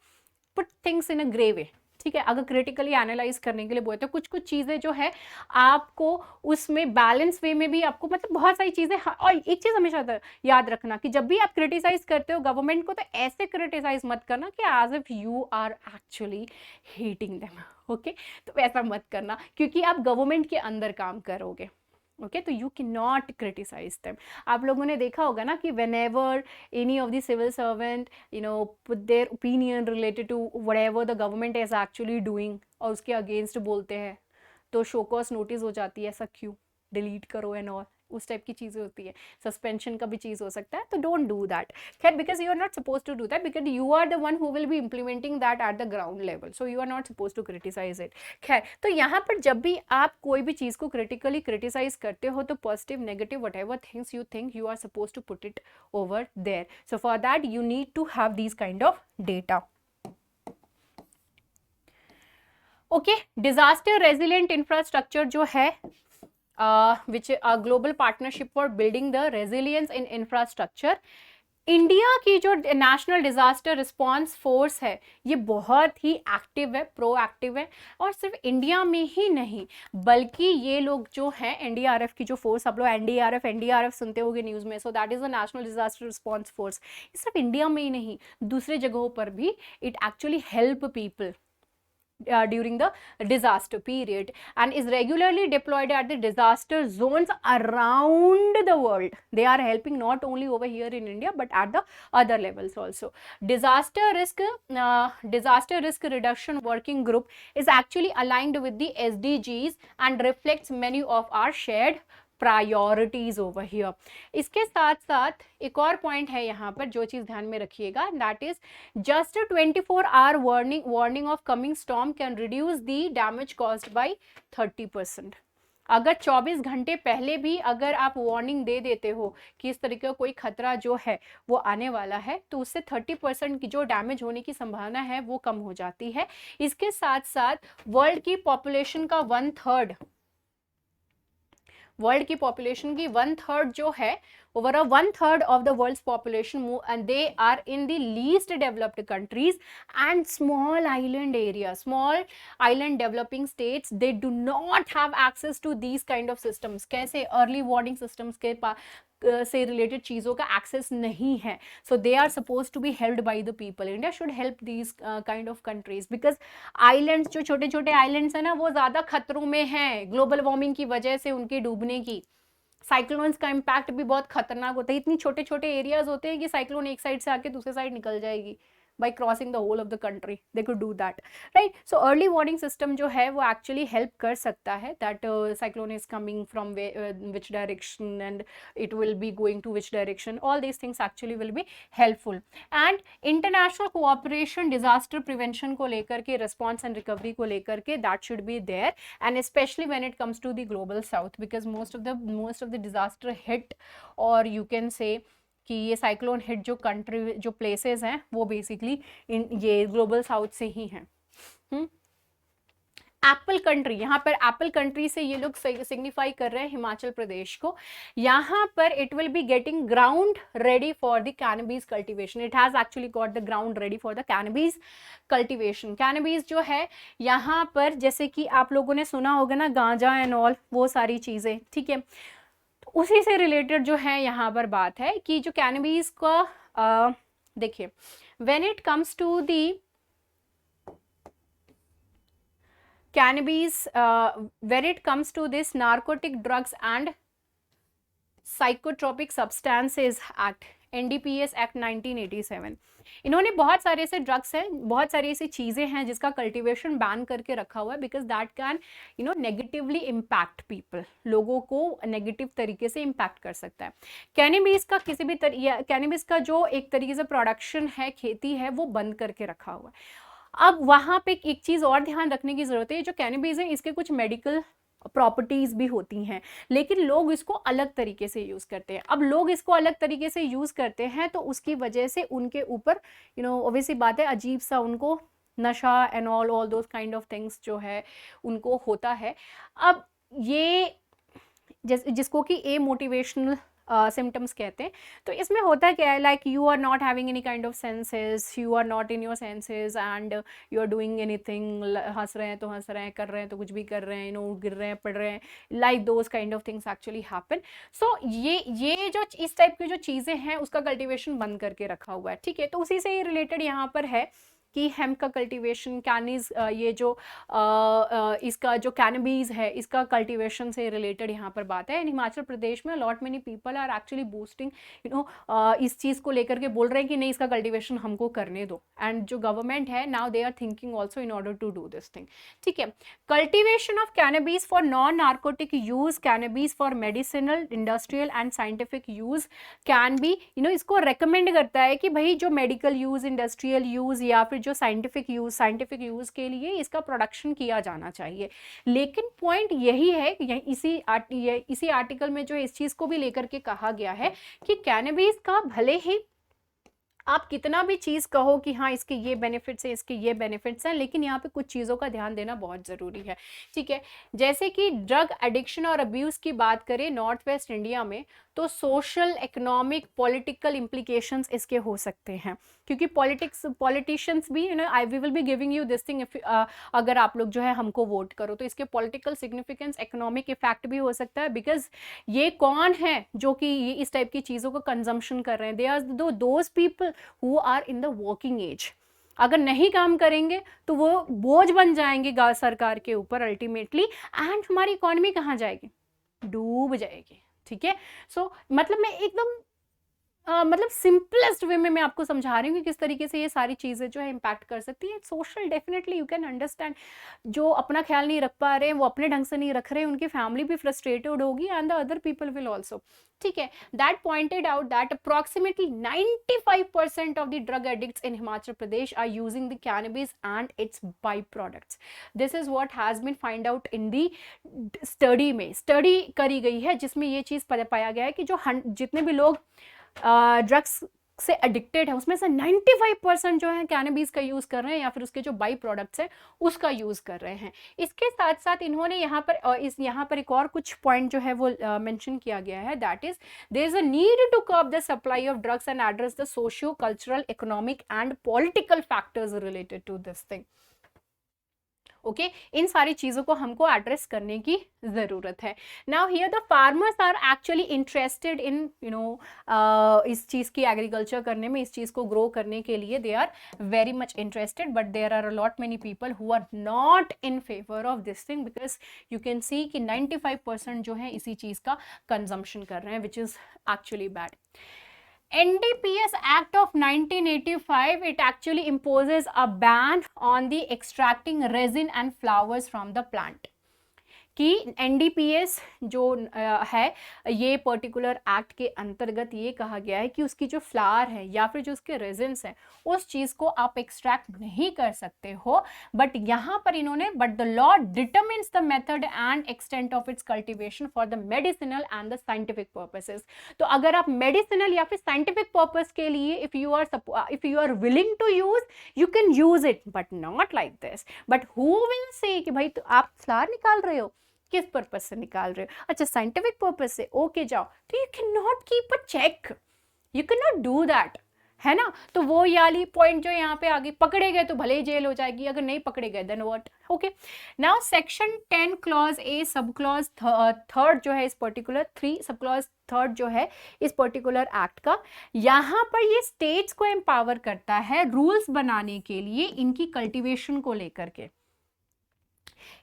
put things in a grey way, ठीक है। अगर critically analyse करने के लिए बोलते हैं, कुछ कुछ चीजें जो है आपको उसमें बैलेंस वे में भी आपको, मतलब बहुत सारी चीजें। और एक चीज हमेशा याद रखना कि जब भी आप क्रिटिसाइज करते हो गवर्नमेंट को, तो ऐसे क्रिटिसाइज मत करना कि as if you are actually hating them, okay. तो ऐसा मत करना, क्योंकि आप गवर्नमेंट के अंदर काम करोगे, ओके। तो you can not criticise them. आप लोगों ने देखा होगा ना कि whenever any of the civil servant put their opinion related to whatever the government is actually doing और उसके अगेंस्ट बोलते हैं, तो शो कॉज नोटिस हो जाती है, ऐसा क्यों, डिलीट करो एंड ऑल, उस टाइप की चीजें होती है। सस्पेंशन का भी चीज हो सकता है, तो डोंट डू दैट। खैर, because you are not suppose to do that, because you are the one who will be implementing that at the ground level, so you are not suppose to criticise it. खैर, तो यहाँ पर जब भी आप कोई भी चीज को क्रिटिकली क्रिटिसाइज करते हो, तो positive, negative, what ever things you think, you are suppose to put it over there. So for that you need to have these kind of data. Okay, disaster resilient infrastructure जो है, which a global partnership for building the resilience in infrastructure। India की जो national disaster response force है, ये बहुत ही active है, proactive है, और सिर्फ इंडिया में ही नहीं, बल्कि ये लोग जो है एनडीआरएफ की जो फोर्स, आप लोग एनडीआरएफ सुनते होंगे न्यूज में, सो that is the national disaster response force. ये सिर्फ इंडिया में ही नहीं, दूसरे जगहों पर भी it actually help people during the disaster period and is regularly deployed at the disaster zones around the world. They are helping not only over here in India but at the other levels also. Disaster risk reduction working group is actually aligned with the SDGs and reflects many of our shared priorities over here. इसके साथ साथ एक और point है यहाँ पर, जो चीज ध्यान में रखिएगा, that is just 24 hour warning of coming storm can reduce the damage caused by 30%। अगर 24 घंटे पहले भी अगर आप वार्निंग दे देते हो कि इस तरीके का कोई खतरा जो है वो आने वाला है, तो उससे 30% की जो डैमेज होने की संभावना है वो कम हो जाती है। इसके साथ साथ वर्ल्ड की पॉपुलेशन का 1/3, वर्ल्ड की पॉपुलेशन की 1/3 जो है, over 1/3 of the world's population and they are in the least developed countries and small island area, small island developing states, they do not have access to these kind of systems. कैसे? Early warning systems के से related चीज़ों का access नहीं है, so they are suppose to be helped by the people. India should help these kind of countries, because islands, जो छोटे छोटे आइलैंड्स हैं ना, वो ज़्यादा खतरों में हैं ग्लोबल वार्मिंग की वजह से, उनके डूबने की. साइक्लोन्स का इम्पैक्ट भी बहुत खतरनाक होता है. इतनी छोटे छोटे एरियाज होते हैं कि साइक्लोन एक साइड से आके दूसरे साइड निकल जाएगी. by crossing the whole of the country they could do that, right? So early warning system जो है वो actually help कर सकता है that cyclone is coming from which direction and it will be going to which direction. All these things actually will be helpful. And international cooperation disaster prevention को लेकर के, response and recovery को लेकर के, that should be there, and especially when it comes to the global south, because most of the disaster hit, or you can say कि ये cyclone hit जो country, जो प्लेसेस हैं, वो बेसिकली ये ग्लोबल साउथ से ही हैं. एप्पल कंट्री, यहाँ पर एप्पल कंट्री से ये लोग सिग्निफाई कर रहे हैं हिमाचल प्रदेश को. यहाँ पर it will be getting ground ready for the cannabis cultivation. It has actually got the ground ready for the cannabis cultivation. Cannabis जो है यहाँ पर, जैसे कि आप लोगों ने सुना होगा ना, गांजा एंड ऑल, वो सारी चीज़ें, ठीक है, उसी से रिलेटेड जो है यहाँ पर बात है कि जो कैनबीज का देखिए, when it comes to the cannabis, when it comes to this narcotic drugs and psychotropic substances act, NDPS act 1987, इन्होंने बहुत सारे ऐसे ड्रग्स हैं, बहुत सारी ऐसी चीज़ें हैं जिसका कल्टीवेशन बैन करके रखा हुआ है, because that can negatively impact people. लोगों को नेगेटिव तरीके से इम्पैक्ट कर सकता है. कैनबीज का किसी भी कैनबीज का जो एक तरीके से प्रोडक्शन है, खेती है, वो बंद करके रखा हुआ है. अब वहाँ पे एक चीज़ और ध्यान रखने की ज़रूरत है, जो कैनबीज है इसके कुछ मेडिकल प्रॉपर्टीज भी होती हैं, लेकिन लोग इसको अलग तरीके से यूज करते हैं. अब लोग इसको अलग तरीके से यूज करते हैं तो उसकी वजह से उनके ऊपर ऑब्वियसली बात है, अजीब सा उनको नशा and all those kind of things जो है उनको होता है. अब ये जिसको कि ए मोटिवेशनल सिम्टम्स कहते हैं, तो इसमें होता क्या है, like you are not having any kind of senses, you are not in your senses and you are doing anything, हंस रहे हैं तो हंस रहे हैं, कर रहे हैं तो कुछ भी कर रहे हैं, गिर रहे हैं, पड़ रहे हैं, like those kind of things actually happen. So ये जो इस टाइप की जो चीज़ें हैं उसका कल्टिवेशन बंद करके रखा हुआ है, ठीक है. तो उसी से ही रिलेटेड यहाँ पर है कि हेम्प का कल्टीवेशन, कैनीज, ये जो इसका जो कैनबीज है इसका कल्टीवेशन से रिलेटेड यहाँ पर बात है. एंड हिमाचल प्रदेश में lot many people are actually boosting इस चीज़ को लेकर के बोल रहे हैं कि नहीं, इसका कल्टीवेशन हमको करने दो. एंड जो गवर्नमेंट है now they are thinking also in order to do this thing, ठीक है. Cultivation of cannabis for non narcotic use, cannabis for medicinal, industrial and scientific use can be, इसको रेकमेंड करता है कि भाई जो मेडिकल यूज, इंडस्ट्रियल यूज या फिर जो साइंटिफिक यूज के लिए इसका प्रोडक्शन किया जाना चाहिए. लेकिन पॉइंट यही है कि इसी आर्टिकल में जो इस चीज को भी लेकर के कहा गया है कि कैनबीज का भले ही आप कितना भी चीज कहो कि हाँ इसके ये बेनिफिट्स हैं, इसके ये बेनिफिट्स हैं, लेकिन यहाँ पे कुछ चीज़ों का ध्यान देना बहुत ज़रूरी है, ठीक है. जैसे कि ड्रग एडिक्शन और अब्यूज़ की बात करें नॉर्थ वेस्ट इंडिया में, तो सोशल, इकोनॉमिक, पॉलिटिकल इम्प्लीकेशंस इसके हो सकते हैं, क्योंकि पॉलिटिशियंस भी we will be giving you this thing, अगर आप लोग जो है हमको वोट करो, तो इसके पॉलिटिकल सिग्निफिकेंस, इकोनॉमिक इफेक्ट भी हो सकता है. बिकॉज ये कौन है जो कि ये इस टाइप की चीज़ों को कंजम्पशन कर रहे हैं, they are those people who are in the working age. अगर नहीं काम करेंगे तो वो बोझ बन जाएंगे सरकार के ऊपर अल्टीमेटली, एंड हमारी इकोनॉमी कहाँ जाएगी, डूब जाएगी, ठीक है. सो मतलब मैं एकदम मतलब सिंपलेस्ट वे में मैं आपको समझा रही हूँ कि किस तरीके से ये सारी चीज़ें जो है इम्पैक्ट कर सकती है. Social, definitely you can understand, जो अपना ख्याल नहीं रख पा रहे हैं, वो अपने ढंग से नहीं रख रहे हैं, उनकी फैमिली भी फ्रस्ट्रेटेड होगी and the other people will also, ठीक है. That pointed out that approximately 95% of the drug addicts in Himachal Pradesh are using the cannabis and its by products. This is what has been find out in the study में, study करी गई है जिसमें ये चीज़ पाया गया है कि जो जितने भी लोग ड्रग्स से एडिक्टेड है उसमें से 95% जो है कैनबीज का यूज़ कर रहे हैं या फिर उसके जो बाई प्रोडक्ट्स हैं उसका यूज़ कर रहे हैं. इसके साथ साथ इन्होंने यहाँ पर एक और कुछ पॉइंट जो है वो मेंशन किया गया है, that is there is a need to curb the supply of drugs and address the socio cultural, economic and political factors related to this thing. Okay इन सारी चीज़ों को हमको एड्रेस करने की ज़रूरत है. Now here the farmers are actually interested in इस चीज़ की एग्रीकल्चर करने में, इस चीज़ को ग्रो करने के लिए they are very much interested, but there are a lot many people who are not in favour of this thing, because you can see कि 95% जो है इसी चीज़ का कंजम्पशन कर रहे हैं, which is actually bad. NDPS Act of 1985, it actually imposes a ban on the extracting resin and flowers from the plant. कि NDPS जो है ये पर्टिकुलर एक्ट के अंतर्गत ये कहा गया है कि उसकी जो फ्लावर है या फिर जो उसके रेजिन्स हैं उस चीज़ को आप एक्सट्रैक्ट नहीं कर सकते हो, बट यहाँ पर इन्होंने but the law determines the method and extent of its cultivation for the medicinal and the scientific purposes. तो अगर आप मेडिसिनल या फिर साइंटिफिक पर्पस के लिए if you are willing to use, you can use it, but not like this. But who will say कि भाई तो आप फ्लावर निकाल रहे हो, किस पर्पस से निकाल रहे हो, अच्छा साइंटिफिक पर्पस से, ओके जाओ. तो you can not keep a check, you can not do that, है ना. तो वो वाली पॉइंट जो यहाँ पे आगे, पकड़े गए तो भले ही जेल हो जाएगी, अगर नहीं पकड़े गए then what. Okay now section 10 clause A sub clause third जो है इस पर्टिकुलर 3 सब क्लॉज थर्ड जो है इस पर्टिकुलर एक्ट का, यहाँ पर ये स्टेट्स को एम्पावर करता है रूल्स बनाने के लिए इनकी कल्टिवेशन को लेकर के,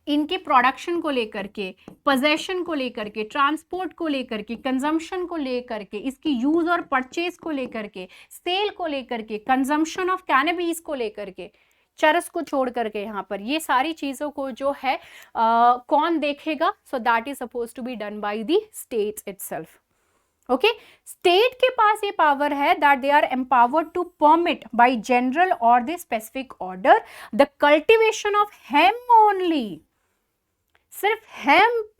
इनके प्रोडक्शन को लेकर के, पोजेशन को लेकर के, ट्रांसपोर्ट को लेकर के, कंजम्पशन को लेकर के, इसकी यूज और परचेज को लेकर के, सेल को लेकर के, कंजम्पशन ऑफ कैनबीज को लेकर के, चरस को छोड़ करके यहाँ पर ये सारी चीजों को जो है कौन देखेगा. So that is suppose to be done by the states itself. Okay state के पास ये पावर है that they are empowered to permit by general or the specific order the cultivation of hemp only. सिर्फ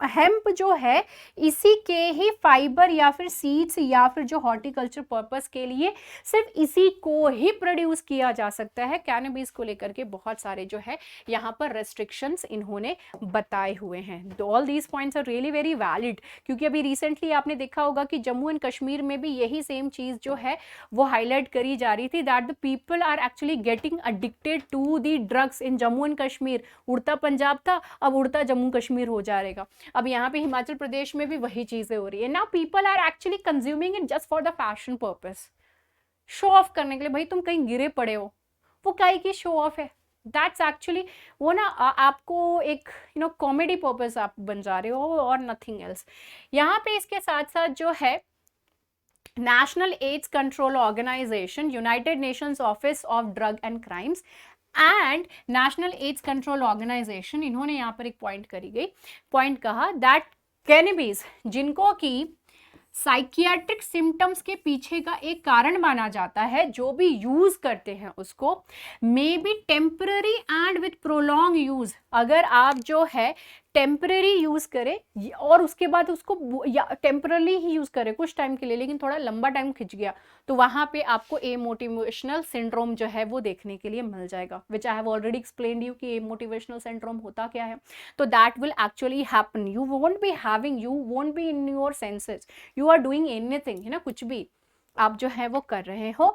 hemp जो है इसी के ही fibre या फिर सीड्स या फिर जो हॉर्टिकल्चर पर्पस के लिए सिर्फ इसी को ही प्रोड्यूस किया जा सकता है. कैनबीज को लेकर के बहुत सारे जो है यहाँ पर रेस्ट्रिक्शंस इन्होंने बताए हुए हैं. All these points are really very valid, क्योंकि अभी रिसेंटली आपने देखा होगा कि जम्मू एंड कश्मीर में भी यही सेम चीज़ जो है वो हाईलाइट करी जा रही थी that the people are actually getting addicted to the drugs in Jammu and Kashmir. Udta Punjab था, अब उड़ता जम्मू कश्मीर हो जाएगा. अब यहाँ पे हिमाचल प्रदेश में भी वही चीजें हो रही है. Now people are actually consuming it just for the fashion purpose, show off करने के लिए. भाई तुम कहीं गिरे पड़े हो, वो काहे की शो ऑफ है. दैट्स एक्चुअली वो ना आपको एक कॉमेडी पर्पस आप बन जा रहे हो और नथिंग एल्स. यहाँ पे इसके साथ साथ जो है national AIDS control organisation, united nations office of drug and crimes and national AIDS control organisation, इन्होंने यहाँ पर एक पॉइंट कहा दैट कैनबीज जिनको कि साइकियाट्रिक सिम्टम्स के पीछे का एक कारण माना जाता है, जो भी यूज करते हैं उसको may be temporary and with prolong use. अगर आप जो है टेम्पररी यूज करें और उसके बाद उसको टेम्पररी ही यूज करें कुछ टाइम के लिए, लेकिन थोड़ा लंबा टाइम खिंच गया, तो वहां पे आपको एमोटिवेशनल सिंड्रोम जो है वो देखने के लिए मिल जाएगा, which I have already explained you कि एमोटिवेशनल सिंड्रोम होता क्या है. तो that will actually happen. You won't be in your senses, you are doing anything, है ना, कुछ भी आप जो है वो कर रहे हो.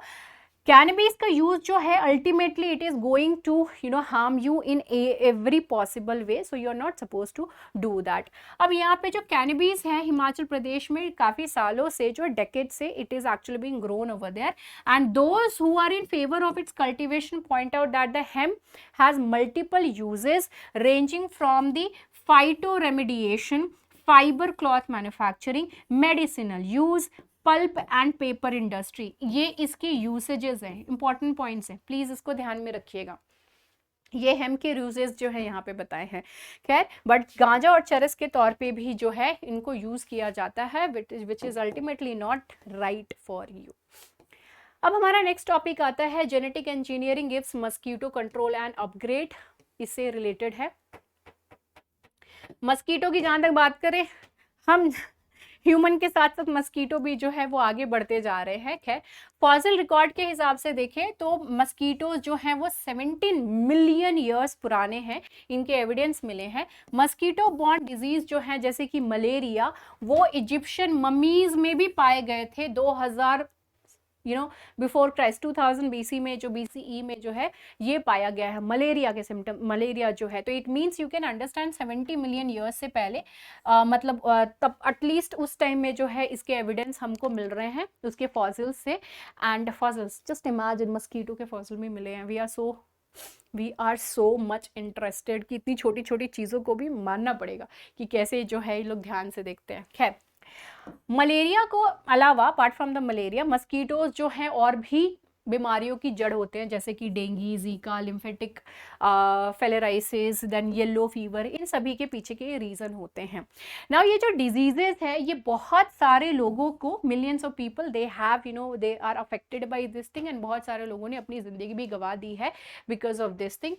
कैनबीज का यूज जो है ultimately it is going to harm you in every possible way, so you are not suppose to do that. अब यहाँ पे जो कैनबीज है हिमाचल प्रदेश में काफी सालों से, जो डेकेड से it is actually being grown over there, and those who are in favour of its cultivation point out that the hemp has multiple uses ranging from the phytoremediation, fibre cloth manufacturing, medicinal use, pulp and paper industry. ये इसके usages हैं, important points हैं, please इसको ध्यान में रखिएगा. ये hemp के यूजेस जो है यहाँ पे बताए हैं. खैर बट गांजा और चरस के तौर पे भी जो है इनको यूज किया जाता है, which is ultimately not right for you. अब हमारा नेक्स्ट टॉपिक आता है genetic engineering gives mosquito control and upgrade. इससे रिलेटेड है. मस्कीटो की जहां तक बात करें, हम ह्यूमन के साथ साथ मस्कीटो भी जो है वो आगे बढ़ते जा रहे हैं. खैर फॉसिल रिकॉर्ड के हिसाब से देखें तो मस्कीटो जो हैं वो 17 मिलियन ईयर्स पुराने हैं, इनके एविडेंस मिले हैं. मस्कीटो बॉर्न डिजीज जो है जैसे कि मलेरिया, वो इजिप्शियन ममीज में भी पाए गए थे 2000 बिफोर क्राइस्ट 2000 BC में, जो BCE में जो है ये पाया गया है मलेरिया के सिम्टम, मलेरिया जो है। तो it means you can understand 70 million years से पहले मतलब तब एटलीस्ट उस टाइम में जो है इसके एविडेंस हमको मिल रहे हैं उसके फॉसिल्स से। And fossils, just imagine mosquito के फॉसिल भी मिले हैं। We are so much interested कि इतनी छोटी छोटी चीज़ों को भी मानना पड़ेगा कि कैसे जो है ये लोग ध्यान से देखते हैं। खैर, मलेरिया को अलावा, apart from the malaria, mosquitoes जो हैं और भी बीमारियों की जड़ होते हैं, जैसे कि dengue, Zika, lymphatic filariasis, then yellow fever, इन सभी के पीछे के रीज़न होते हैं। नाउ ये जो डिजीजेस है ये बहुत सारे लोगों को, millions of people they have they are affected by this thing, and बहुत सारे लोगों ने अपनी ज़िंदगी भी गंवा दी है because of this thing.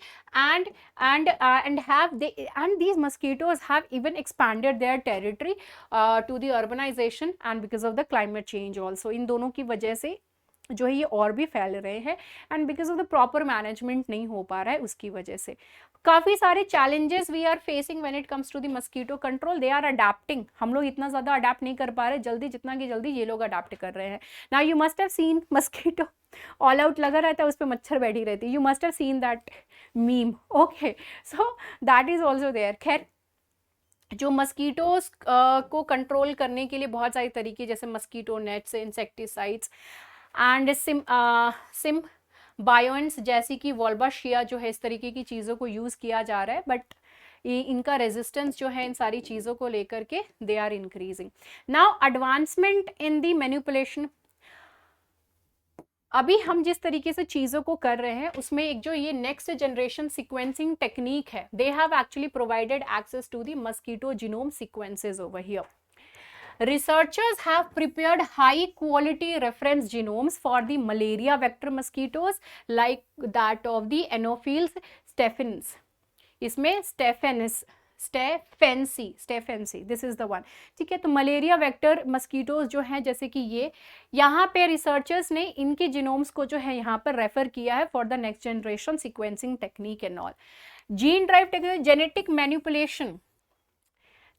and these mosquitoes have even expanded their territory to the urbanization and because of the climate change also। इन दोनों की वजह से जो है ये और भी फैल रहे हैं, and because of the proper management नहीं हो पा रहा है उसकी वजह से। काफ़ी सारे challenges we are facing when it comes to the mosquito control. They are adapting, हम लोग इतना ज़्यादा अडेप्ट नहीं कर पा रहे जल्दी, जितना कि जल्दी ये लोग अडेप्ट कर रहे हैं। Now you must have seen mosquito All Out लगा रहता है, उस पर मच्छर बैठी रहती है। You must have seen that meme, okay, so that is also there. खैर, जो मस्कीटोज को कंट्रोल करने के लिए बहुत सारे तरीके, जैसे मस्कीटो नेट्स, इंसेक्टिसाइड्स एंड सिम्बायोन्ट्स जैसी कि वोल्बाशिया जो है, इस तरीके की चीज़ों को यूज़ किया जा रहा है। बट इनका रेजिस्टेंस जो है इन सारी चीज़ों को लेकर के they are increasing. Now advancement in the manipulation, अभी हम जिस तरीके से चीज़ों को कर रहे हैं उसमें एक जो ये नेक्स्ट जनरेशन सीक्वेंसिंग टेक्निक है, they have actually provided access to the mosquito genome sequences over here. Researchers have prepared high quality reference genomes for the malaria vector mosquitoes like that of the Anopheles stephanes। इसमें स्टेफेंसी this is the one, ठीक है। तो malaria vector mosquitoes जो हैं, जैसे कि ये यहाँ पे रिसर्चर्स ने इनके जीनोम्स को जो है यहाँ पर रेफर किया है for the next generation sequencing technique and all. Gene drive technology,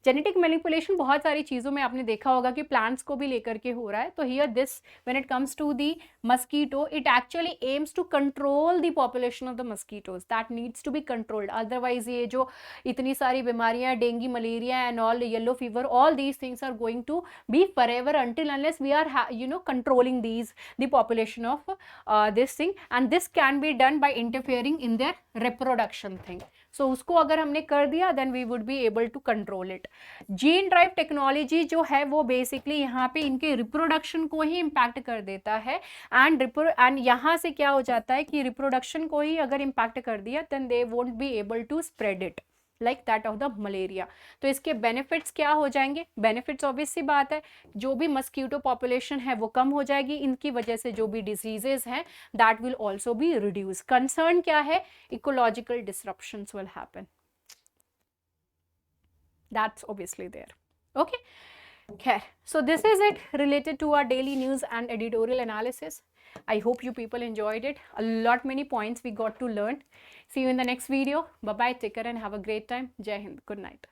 genetic manipulation बहुत सारी चीज़ों में आपने देखा होगा कि प्लांट्स को भी लेकर के हो रहा है। तो here this when it comes to the mosquito, it actually aims to control the population of the mosquitoes that needs to be controlled. Otherwise ये जो इतनी सारी बीमारियां, dengue, malaria and all, yellow fever, all these things are going to be forever until unless we are controlling these the population of this thing, and this can be done by interfering in their reproduction thing. सो उसको अगर हमने कर दिया then we would be able to control it. Gene drive technology जो है वो basically यहाँ पे इनके रिप्रोडक्शन को ही इम्पैक्ट कर देता है, एंड यहाँ से क्या हो जाता है कि रिप्रोडक्शन को ही अगर इम्पैक्ट कर दिया then they won't be able to spread it like that of the malaria. तो इसके बेनिफिट्स क्या हो जाएंगे? बेनिफिट्स ऑब्वियस सी बात है, जो भी मस्कीटो पॉपुलेशन है वो कम हो जाएगी, इनकी वजह से जो भी डिजीजेस हैं that will also be reduce. Concern क्या है? Ecological disruptions will happen, that's obviously there, okay। Okay, so this is it related to our daily news and editorial analysis. I hope you people enjoyed it. A lot many points we got to learn. See you in the next video. Bye bye, take care and have a great time. Jai Hind, good night.